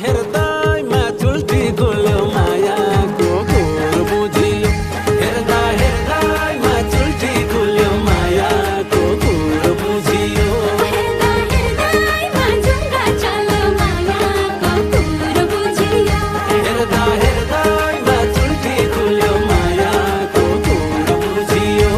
हेर्दैमा चुल्टी गुल्यो मायाको कुर बुझियो हेर्दा हेर्दैमा चुल्टी गुल्यो मायाको कुर बुझियो हेर्दा हेर्दैमा झुङ्गा चल्यो मायाको कुर बुझियो हेर्दा हेर्दैमा चुल्टी गुल्यो मायाको कुर बुझियो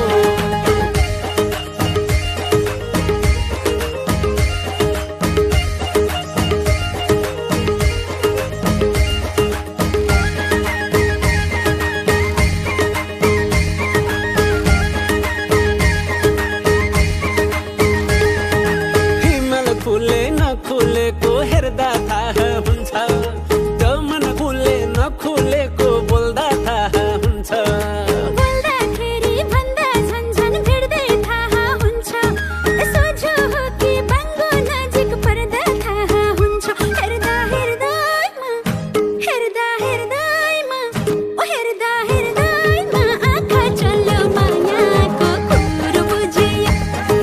खुले नखुलेको हेर्दा थाहा हुन्छ त्यो मन खुले नखुलेको बोल्दा थाहा हुन्छ बोल्दाखेरि भन्दा झन्झन भिड्दै थाहा हुन्छ सोझो हो कि बाङ्गो नजिक पर्दा थाहा हुन्छ हेर्दा हेर्दैमा हेर्दा हेर्दैमा ओ हेर्दा हेर्दैमा आँखा चल्यो मायाको कुर बुझियो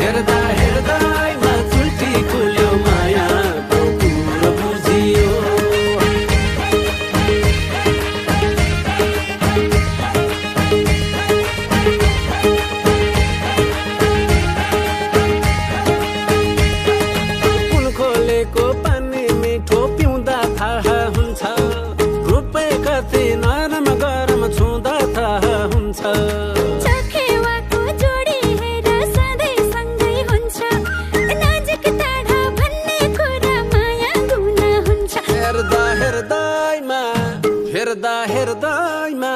हेर्दा हेर्दैमा चुल्टी खुल्यो मायाको कुर बुझियो कुन खोलेको पानी मिठो पिउँदा थाहा हुन्छ रूपै कति नरम गरम छुँदा थाहा हुन्छ चखेवाको जोडी हेर सधैँ सँगै हुन्छ नजिक टाढा भन्ने कुरा माया गुना हुन्छ हेर्दा हेर्दैमा हेर्दा हेर्दैमा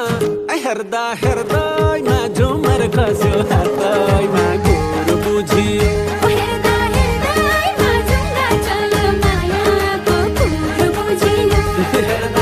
हेर्दा हेर्दैमा झुमर खस्यो हातैमा गुर बुझियो हेर्दा हेर्दैमा झुङ्गा चल्यो मायाको कुर बुझियो हेर्दा